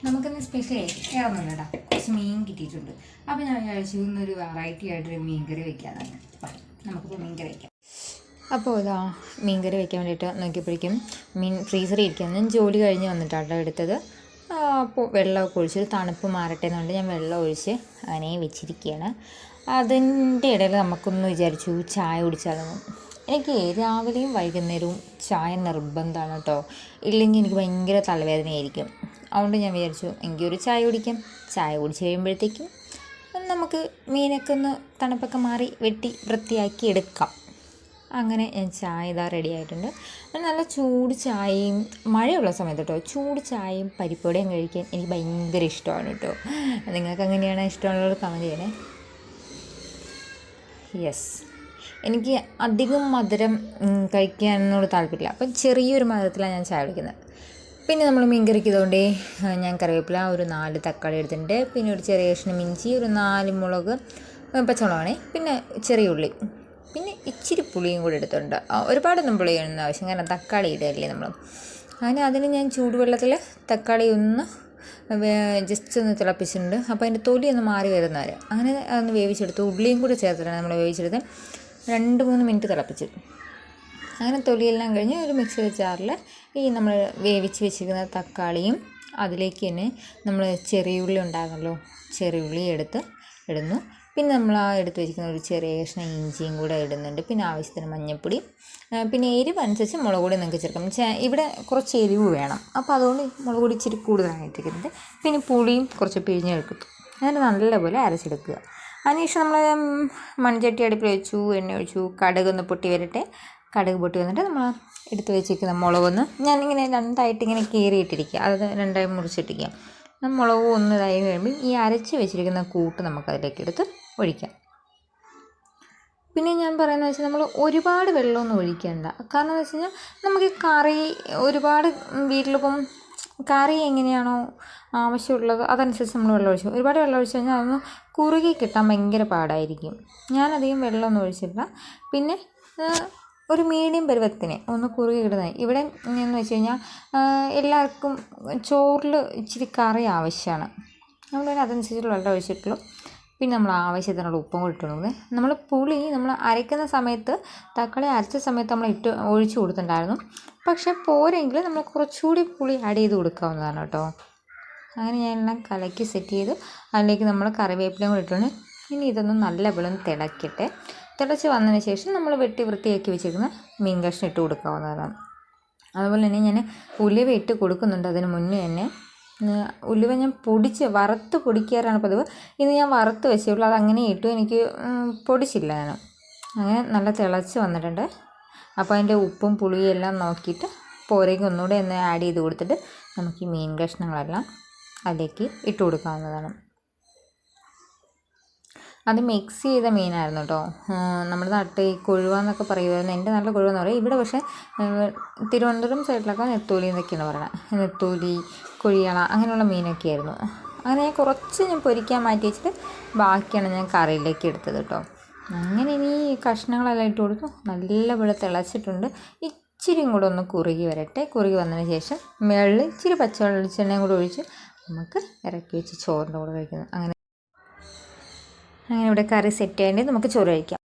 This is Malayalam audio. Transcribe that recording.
നമുക്കിന്ന് സ്പെഷ്യലേ വേറൊന്നും കേട്ടോ, കുറച്ച് മീൻ കിട്ടിയിട്ടുണ്ട്. അപ്പോൾ ഞാൻ വിചാരിച്ചു ഇന്നൊരു വെറൈറ്റി ആയിട്ടൊരു മീൻ കറി വയ്ക്കാനാണ്. നമുക്കിപ്പോൾ മീൻ കറി വയ്ക്കാം. അപ്പോൾ ഇതാ മീൻ കറി വയ്ക്കാൻ വേണ്ടിയിട്ട് നോക്കിയപ്പോഴേക്കും മീൻ ഫ്രീസറിൽ ഇരിക്കാൻ ഞാൻ ജോലി കഴിഞ്ഞ് വന്നിട്ടാണ് എടുത്തത്. അപ്പോൾ വെള്ളമൊക്കെ ഒഴിച്ച് തണുപ്പ് മാറട്ടെ എന്നുകൊണ്ട് ഞാൻ വെള്ളം ഒഴിച്ച് അങ്ങനെ വെച്ചിരിക്കുകയാണ്. അതിൻ്റെ ഇടയിൽ നമുക്കൊന്ന് വിചാരിച്ചു ചായ കുടിച്ചാലൊന്നും. എനിക്ക് രാവിലെയും വൈകുന്നേരവും ചായ നിർബന്ധമാണ് കേട്ടോ, ഇല്ലെങ്കിൽ എനിക്ക് ഭയങ്കര തലവേദനയായിരിക്കും. അതുകൊണ്ട് ഞാൻ വിചാരിച്ചു എനിക്കൊരു ചായ കുടിക്കാം. ചായ കുടിച്ച് കഴിയുമ്പോഴത്തേക്കും നമുക്ക് മീനൊക്കെ ഒന്ന് തണുപ്പൊക്കെ മാറി വെട്ടി വൃത്തിയാക്കി എടുക്കാം. അങ്ങനെ ഞാൻ ചായ ഇതാ റെഡി ആയിട്ടുണ്ട്. നല്ല ചൂട് ചായയും മഴയുള്ള സമയത്ത് കേട്ടോ, ചൂട് ചായയും പരിപ്പുവടയും കഴിക്കാൻ എനിക്ക് ഭയങ്കര ഇഷ്ടമാണ് കേട്ടോ. നിങ്ങൾക്ക് എങ്ങനെയാണ് ഇഷ്ടമുള്ളത് കമൻറ്റ് ചെയ്യണേ. യെസ്, എനിക്ക് അധികം മധുരം കഴിക്കാനോട് താല്പര്യമില്ല. അപ്പം ചെറിയൊരു മധുരത്തിലാണ് ഞാൻ ചായ കുടിക്കുന്നത്. പിന്നെ നമ്മൾ മീൻ കറിക്ക് ഇതുകൊണ്ട് ഞാൻ കറിവേപ്പില ഒരു 4 തക്കാളി എടുത്തിട്ടുണ്ട്. പിന്നെ ഒരു ചെറിയ കഷ്ണം ഇഞ്ചി, ഒരു 4 മുളക്, പച്ചമുളകാണേ, പിന്നെ ചെറിയ ഉള്ളി, പിന്നെ ഇച്ചിരി പുളിയും കൂടി എടുത്തിട്ടുണ്ട്. ഒരുപാടൊന്നും പുളി ഇടുന്ന ആവശ്യം, കാരണം തക്കാളി ഇടല്ലേ നമ്മൾ. അങ്ങനെ അതിന് ഞാൻ ചൂടുവെള്ളത്തിൽ തക്കാളി ഒന്ന് ജസ്റ്റ് ഒന്ന് തിളപ്പിച്ചിട്ടുണ്ട്. അപ്പോൾ അതിൻ്റെ തൊലി ഒന്ന് മാറി വരുന്നവരെ അങ്ങനെ ഒന്ന് വേവിച്ചെടുത്തു. ഉള്ളിയും കൂടി ചേർത്തിട്ടാണ് നമ്മൾ വേവിച്ചെടുത്ത് 2-3 മിനിറ്റ് തിളപ്പിച്ചു. അങ്ങനെ തൊലിയെല്ലാം കഴിഞ്ഞ് ഒരു മിക്സിയുടെ ജാറിൽ ഈ നമ്മൾ വേവിച്ച് വെച്ചിരിക്കുന്ന തക്കാളിയും അതിലേക്ക് തന്നെ നമ്മൾ ചെറിയുള്ളി ഉണ്ടാകുമല്ലോ, ചെറിയുള്ളി ഇടുന്നു. പിന്നെ നമ്മൾ എടുത്ത് വെച്ചിരിക്കുന്ന ഒരു ചെറിയ കഷ്ണം ഇഞ്ചിയും കൂടെ ഇടുന്നുണ്ട്. പിന്നെ ആവശ്യത്തിന് മഞ്ഞൾപ്പൊടി, പിന്നെ എരിവ് അനുസരിച്ച് മുളക് പൊടി നിങ്ങൾക്ക് ചേർക്കാം. ഇവിടെ കുറച്ച് എരിവ് വേണം, അപ്പോൾ അതുകൊണ്ട് മുളക് പൊടി ഇച്ചിരി കൂടുതലായിട്ടിരിക്കുന്നത്. പിന്നെ പുളിയും കുറച്ച് പിഴിഞ്ഞെടുക്കും. അങ്ങനെ നല്ലപോലെ അരച്ചെടുക്കുക. അതിനുശേഷം നമ്മൾ മൺചട്ടി അടുപ്പിൽ വെച്ചു, എണ്ണ ഒഴിച്ചു, കടുകൊന്ന് പൊട്ടി വരട്ടെ. കടുക് പൊട്ടി വന്നിട്ട് നമ്മൾ എടുത്ത് വെച്ചിരിക്കുന്ന മുളകൊന്ന് ഞാനിങ്ങനെ 2ആയിട്ട് ഇങ്ങനെ കീറിയിട്ടിരിക്കുക, അത് 2ആയി മുറിച്ചിട്ടിരിക്കുക. മുളക് ഒന്ന് ഇതായി കഴിയുമ്പോൾ ഈ അരച്ച് വെച്ചിരിക്കുന്ന കൂട്ട് നമുക്കതിലേക്ക് എടുത്ത് ഒഴിക്കാം. പിന്നെ ഞാൻ പറയുന്നത് വെച്ചാൽ നമ്മൾ ഒരുപാട് വെള്ളമൊന്നും ഒഴിക്കേണ്ട. കാരണം എന്ന് വെച്ച് കഴിഞ്ഞാൽ നമുക്ക് കറി ഒരുപാട് വീട്ടിലിപ്പം കറി എങ്ങനെയാണോ ആവശ്യമുള്ളത് അതനുസരിച്ച് നമ്മൾ വെള്ളം ഒഴിച്ചു. ഒരുപാട് വെള്ളം ഒഴിച്ച് കഴിഞ്ഞാൽ അതൊന്ന് കുറുകി കിട്ടാൻ ഭയങ്കര പാടായിരിക്കും. ഞാനധികം വെള്ളമൊന്നും ഒഴിച്ചില്ല. പിന്നെ ഒരു മീഡിയം പരുവത്തിന് ഒന്ന് കുറുകി ഇടുന്നത്. ഇവിടെ എന്ന് വെച്ച് കഴിഞ്ഞാൽ എല്ലാവർക്കും ചോറിൽ ഇച്ചിരി കറി ആവശ്യമാണ്. നമ്മൾ അതനുസരിച്ചുള്ള വെള്ളം ഒഴിച്ചിട്ടുള്ളൂ. പിന്നെ നമ്മൾ ആവശ്യത്തിനുള്ള ഉപ്പും കൂടി ഇട്ടുകൊണ്ട് നമ്മൾ പുളി നമ്മൾ അരയ്ക്കുന്ന സമയത്ത് തക്കാളി അരച്ച സമയത്ത് നമ്മൾ ഒഴിച്ച് കൊടുത്തിട്ടുണ്ടായിരുന്നു. പക്ഷേ പോരെങ്കിൽ നമ്മൾ കുറച്ചുകൂടി പുളി ആഡ് ചെയ്ത് കൊടുക്കാവുന്നതാണ് കേട്ടോ. അങ്ങനെ ഞാൻ എല്ലാം കലക്കി സെറ്റ് ചെയ്ത് അതിലേക്ക് നമ്മൾ കറിവേപ്പിലയും കൂടി ഇട്ടുണ്ട്. ഇനി ഇതൊന്നും നല്ലപോലെ തിളക്കട്ടെ. തിളച്ച് വന്നതിന് ശേഷം നമ്മൾ വെട്ടി വൃത്തിയാക്കി വെച്ചിരിക്കുന്ന മീൻ കഷ്ണം ഇട്ട് കൊടുക്കാവുന്നതാണ്. അതുപോലെ തന്നെ ഞാൻ ഉലുവ ഇട്ട് കൊടുക്കുന്നുണ്ട്. അതിന് മുന്നേ തന്നെ ഉലുവ ഞാൻ വറുത്ത് പൊടിക്കാറാണ് പതിവ്. ഇന്ന് ഞാൻ വറുത്ത് വെച്ചേയുള്ളൂ, അതങ്ങനെ ഇട്ടു, എനിക്ക് പൊടിച്ചില്ല ഞാൻ. അങ്ങനെ നല്ല തിളച്ച് വന്നിട്ടുണ്ട്. അപ്പോൾ അതിൻ്റെ ഉപ്പും പുളിയും എല്ലാം നോക്കിയിട്ട് പോരേക്ക് ഒന്നുകൂടെ ഒന്ന് ആഡ് ചെയ്ത് കൊടുത്തിട്ട് നമുക്ക് ഈ മീൻ കഷ്ണങ്ങളെല്ലാം അതിലേക്ക് ഇട്ട് കൊടുക്കാവുന്നതാണ്. അത് മിക്സ് ചെയ്ത മീനായിരുന്നു കേട്ടോ. നമ്മുടെ നാട്ടിൽ ഈ കൊഴുവ എന്നൊക്കെ പറയുമായിരുന്നു. എൻ്റെ നാട്ടിൽ കൊഴുവ എന്ന് പറയും. ഇവിടെ പക്ഷേ തിരുവനന്തപുരം സൈഡിലൊക്കെ നെത്തോലി എന്നൊക്കെയാണ് പറയുന്നത്. നെത്തോലി, കൊഴിയള അങ്ങനെയുള്ള മീനൊക്കെ ആയിരുന്നു. അങ്ങനെ ഞാൻ കുറച്ച് പൊരിക്കാൻ മാറ്റി വെച്ചിട്ട് ബാക്കിയാണ് ഞാൻ കറിയിലേക്ക് എടുത്തത് കേട്ടോ. അങ്ങനെ ഇനി കഷ്ണങ്ങളെല്ലാം ഇട്ട് കൊടുത്തു. നല്ലപോലെ തിളച്ചിട്ടുണ്ട്. ഇച്ചിരിയും കൂടെ ഒന്ന് കുറുകി വരട്ടെ. കുറുകി വന്നതിന് ശേഷം മുകളിൽ ഇച്ചിരി പച്ചവെളിച്ചെണ്ണയും കൂടെ ഒഴിച്ച് നമുക്ക് ഇറക്കി വെച്ച് ചോറിൻ്റെ കൂടെ കഴിക്കുന്നത്. അങ്ങനെ ഇവിടെ കറി സെറ്റ് ആയിട്ട് നമുക്ക് ചോറ് കഴിക്കാം.